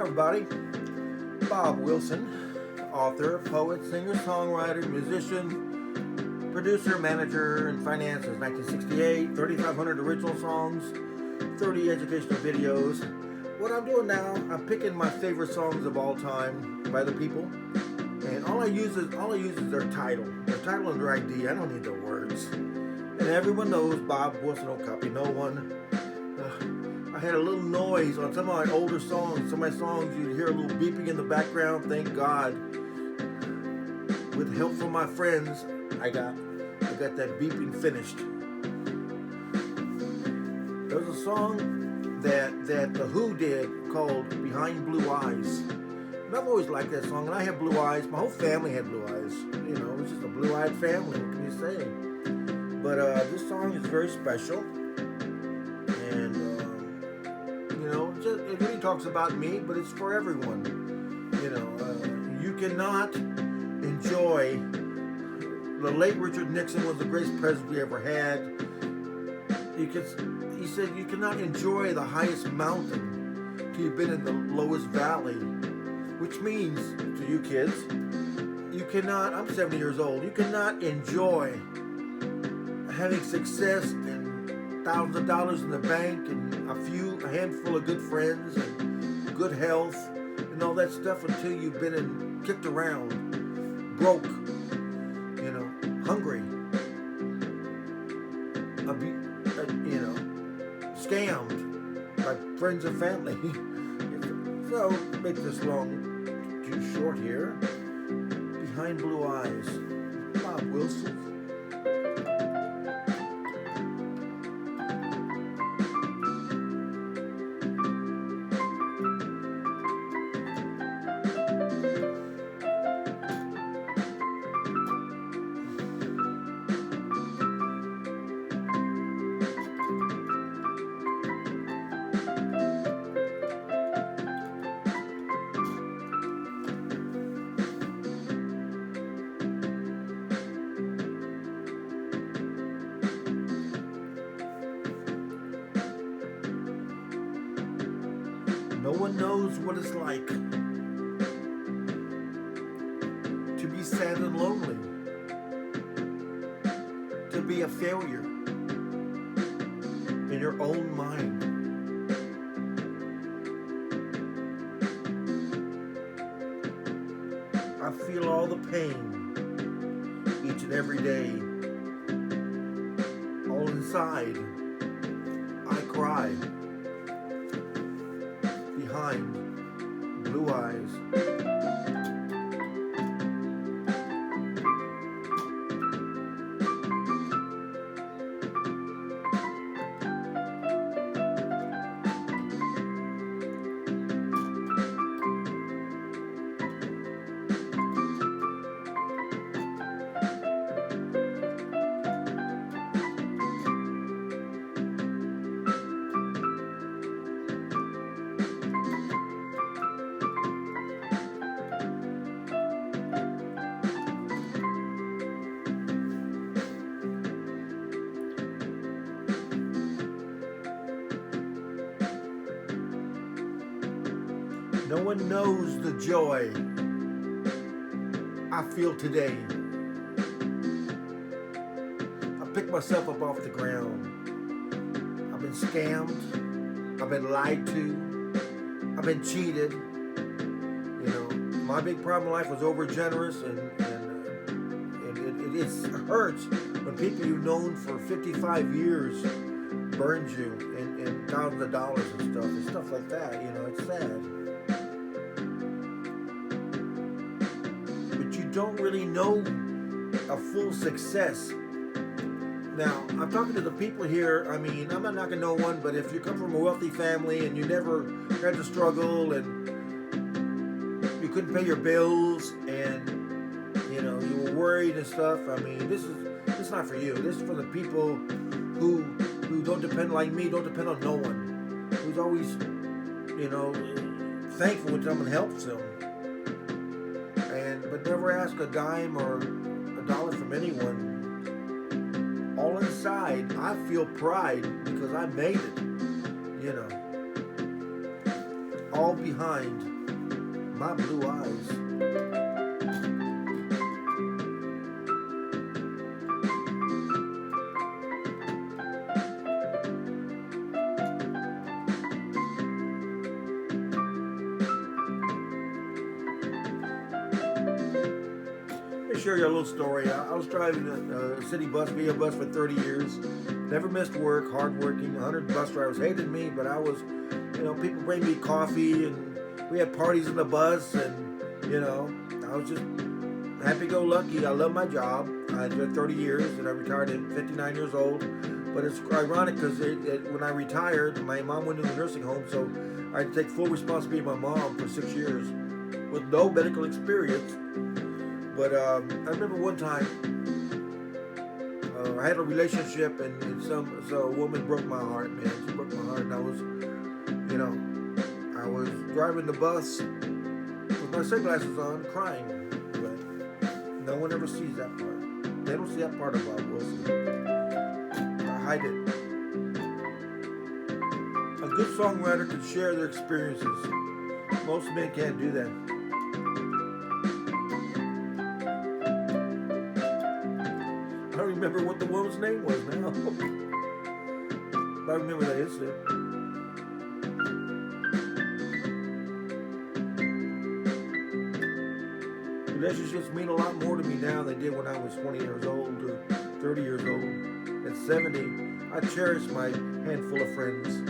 Everybody, Bob Wilson, author, poet, singer, songwriter, musician, producer, manager, and finance since 1968, 3,500 original songs, 30 educational videos. What I'm doing now, I'm picking my favorite songs of all time by the people, and all I use is their title and their ID. I don't need the words. And everyone knows Bob Wilson, don't copy no one. I had a little noise on some of my older songs. Some of my songs, you'd hear a little beeping in the background. Thank God. With help from my friends, I got that beeping finished. There was a song that the Who did called Behind Blue Eyes. And I've always liked that song, and I have blue eyes. My whole family had blue eyes. You know, it's just a blue-eyed family. What can you say? But this song is very special. And it really talks about me, but it's for everyone. You cannot enjoy. The late Richard Nixon was the greatest president we ever had. He said you cannot enjoy the highest mountain till you've been in the lowest valley, which means to you kids, you cannot. I'm 70 years old. You cannot enjoy having success and thousands of dollars in the bank and a handful of good friends and good health and all that stuff until you've been kicked around, broke, hungry, scammed by friends and family. So make this long too short here. Behind Blue Eyes, Bob Wilson. No one knows what it's like to be sad and lonely, to be a failure in your own mind. I feel all the pain each and every day. All inside, I cry. Behind Blue Eyes. No one knows the joy I feel today. I picked myself up off the ground. I've been scammed. I've been lied to. I've been cheated. My big problem in life was overgenerous, and it hurts when people you've known for 55 years burned you in thousands of dollars and stuff like that. It's sad. Don't really know a full success. Now, I'm talking to the people here. I mean, I'm not knocking no one, but if you come from a wealthy family and you never had to struggle and you couldn't pay your bills and you were worried and stuff, I mean, this is not for you. This is for the people who don't depend like me, don't depend on no one, who's always thankful when someone helps them. But never ask a dime or a dollar from anyone. All inside, I feel pride because I made it. All behind My Blue Eyes. Let me share you a little story. I was driving a city bus, VIA bus for 30 years. Never missed work, hardworking. 100 bus drivers hated me, but I was, people bring me coffee and we had parties in the bus, and, I was just happy-go-lucky. I love my job. I did 30 years and I retired at 59 years old. But it's ironic because when I retired, my mom went to the nursing home, so I had to take full responsibility of my mom for 6 years with no medical experience. But I remember one time I had a relationship, and a woman broke my heart, man. She broke my heart, and I was driving the bus with my sunglasses on, crying. But no one ever sees that part. They don't see that part of Bob Wilson. I hide it. A good songwriter can share their experiences. Most men can't do that. I don't remember what the woman's name was now. But I remember that incident. Relationships mean a lot more to me now than they did when I was 20 years old or 30 years old. At 70, I cherish my handful of friends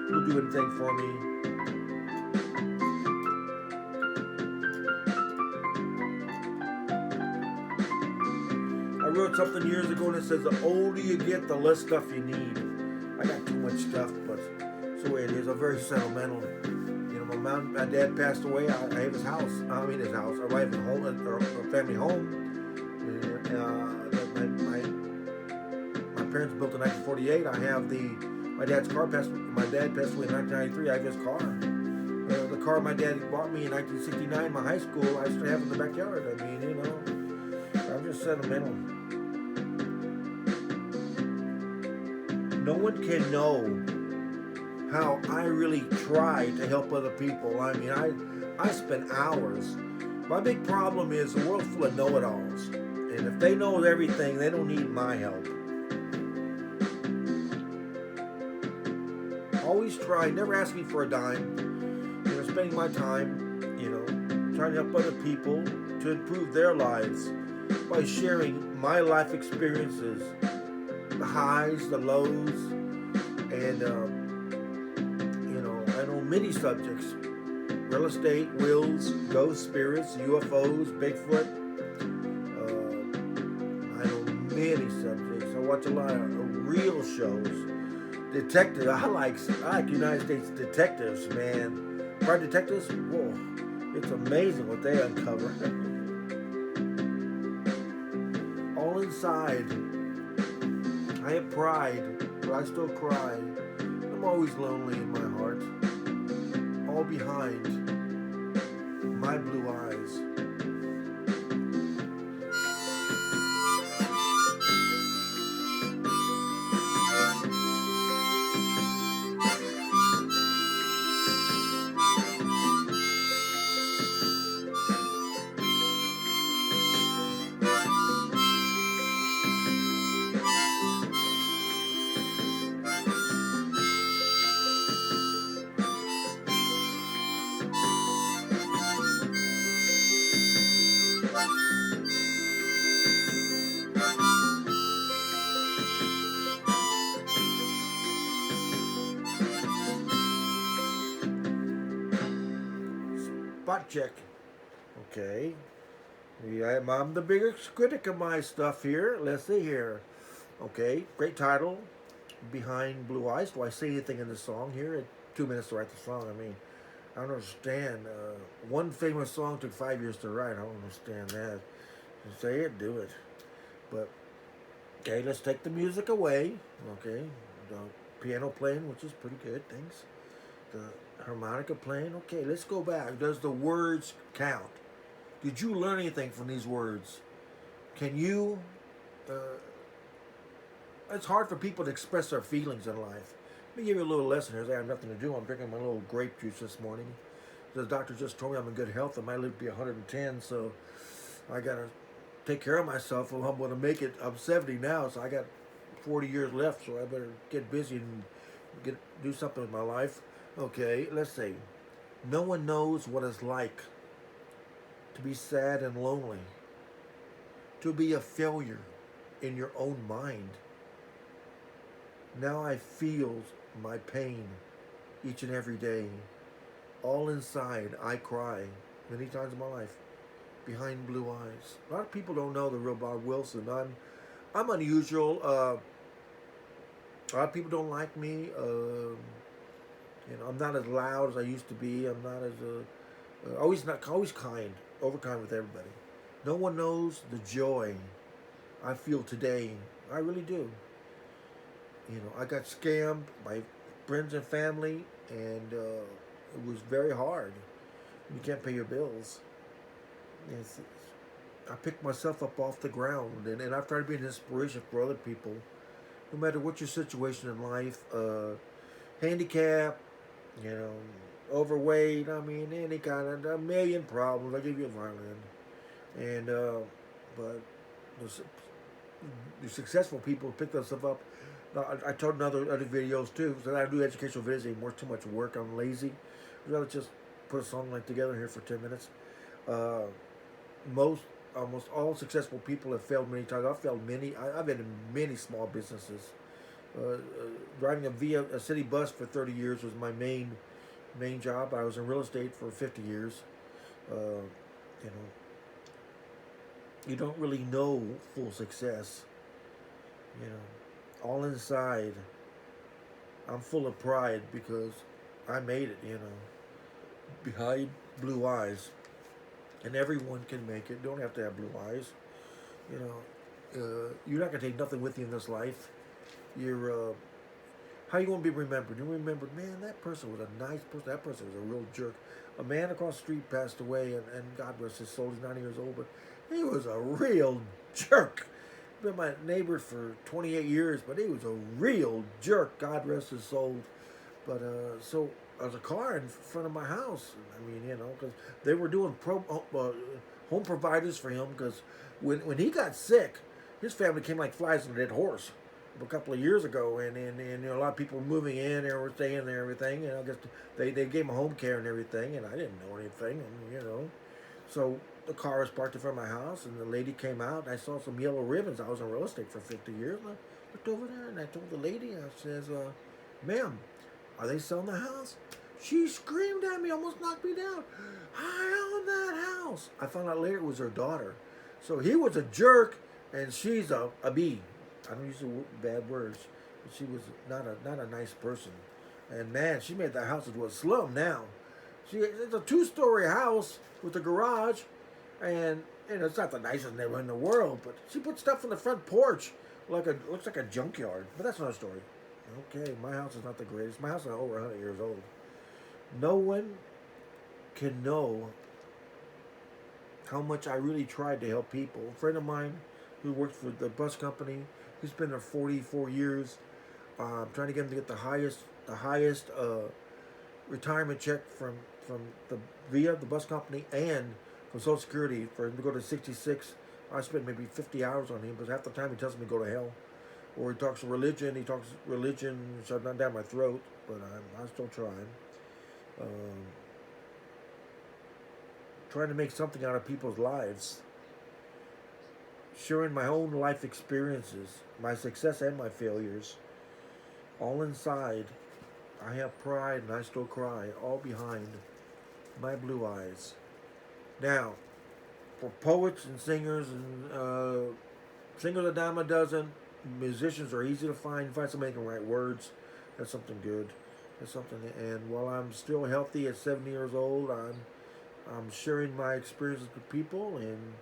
who'll do anything for me. I wrote something years ago and it says, the older you get, the less stuff you need. I got too much stuff, but it's the way it is. I'm very sentimental. My dad passed away. I have his house. I mean his house. I have a home, a family home. My parents built in 1948. I have my dad passed away in 1993. I have his car. The car my dad bought me in 1969, my high school, I used to have in the backyard. I mean, I'm just sentimental. No one can know how I really try to help other people. I mean, I spend hours. My big problem is the world's full of know-it-alls. And if they know everything, they don't need my help. Always try, never asking for a dime. Spending my time, trying to help other people to improve their lives by sharing my life experiences, the highs, the lows, and I know many subjects: real estate, wills, ghost spirits, UFOs, Bigfoot. I know many subjects. I watch a lot of real shows. Detective. I like United States detectives, man. Private detectives. Whoa, it's amazing what they uncover. All inside. I have pride, but I still cry. I'm always lonely in my heart. All behind my blue eyes. Spot check. Okay. Yeah, I'm the biggest critic of my stuff here. Let's see here. Okay, great title. Behind Blue Eyes. Do I say anything in the song here? It 2 minutes to write the song. I mean, I don't understand. One famous song took 5 years to write. I don't understand that. Just say it, do it. But, okay, let's take the music away. Okay, the piano playing, which is pretty good. Thanks. The harmonica playing. Okay, let's go back. Does the words count? Did you learn anything from these words? Can you... it's hard for people to express their feelings in life. Let me give you a little lesson here. I have nothing to do. I'm drinking my little grape juice this morning. The doctor just told me I'm in good health. I might live to be 110, so I got to take care of myself. Well, I'm going to make it. I'm 70 now, so I got 40 years left, so I better get busy and do something with my life. Okay, let's see. No one knows what it's like to be sad and lonely, to be a failure in your own mind. Now I feel my pain each and every day. All inside, I cry many times in my life behind blue eyes. A lot of people don't know the real Bob Wilson. I'm unusual. A lot of people don't like me. I'm not as loud as I used to be. I'm not as always kind, overkind with everybody. No one knows the joy I feel today. I really do. I got scammed by friends and family, and it was very hard. You can't pay your bills. I picked myself up off the ground, and I've tried to be an inspiration for other people. No matter what your situation in life, handicap, overweight, any kind of a million problems. I give you a violin. And, but the successful people pick themselves up. I told in other videos too, so I do educational videos anymore. Too much work. I'm lazy. I'd rather just put a song like together here for 10 minutes. Almost all successful people have failed many times. I've failed many. I've been in many small businesses. Driving a city bus for 30 years was my main job. I was in real estate for 50 years. You don't really know full success. All inside, I'm full of pride because I made it. Behind blue eyes, and everyone can make it. You don't have to have blue eyes. You're not gonna take nothing with you in this life. How you gonna be remembered? You remembered, man, that person was a nice person. That person was a real jerk. A man across the street passed away, and God rest his soul. He's 90 years old, but he was a real jerk. Been my neighbor for 28 years, but he was a real jerk. God rest his soul. But so there's a car in front of my house. Because they were doing home providers for him. Because when he got sick, his family came like flies on a dead horse a couple of years ago, and a lot of people were moving in, they were staying there, and everything. And I guess they gave him home care and everything, and I didn't know anything, So the car was parked in front of my house, and the lady came out, and I saw some yellow ribbons. I was in real estate for 50 years, and I looked over there, and I told the lady, I says, ma'am, are they selling the house? She screamed at me, almost knocked me down. I own that house. I found out later it was her daughter. So he was a jerk, and she's a bee. I don't use the bad words, but she was not a nice person. And man, she made that house into a slum now. It's a 2-story house with a garage, and it's not the nicest neighborhood in the world, but she put stuff on the front porch looks like a junkyard. But that's another story. Okay, my house is not the greatest. My house is over 100 years old. No one can know how much I really tried to help people. A friend of mine who works for the bus company, he's been there 44 years. I'm trying to get him to get the highest retirement check from the bus company and from Social Security for him to go to 66. I spent maybe 50 hours on him, but half the time he tells me to go to hell. Or he talks religion, shoved down my throat, but I'm still trying. Trying to make something out of people's lives. Sharing my own life experiences, my success and my failures. All inside, I have pride and I still cry, all behind my blue eyes. Now, for poets and singers, and singers a dime a dozen, musicians are easy to find. Find somebody who can write words. That's something good. That's something. And while I'm still healthy at 70 years old, I'm sharing my experiences with people, and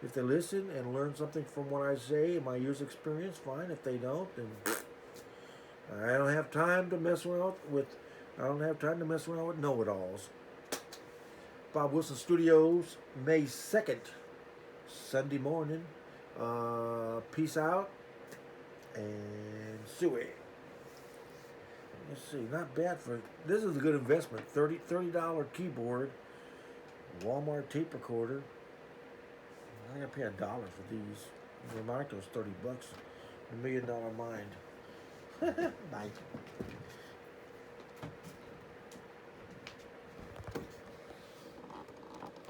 if they listen and learn something from what I say and my years' experience, fine. If they don't, then I don't have time to mess around with. Know-it-alls. Bob Wilson Studios, May 2nd, Sunday morning. Peace out and suey. Let's see, not bad for, this is a good investment. $30 keyboard, Walmart tape recorder. I gotta pay $1 for these. Mine costs $30. $1 million mind. Bye.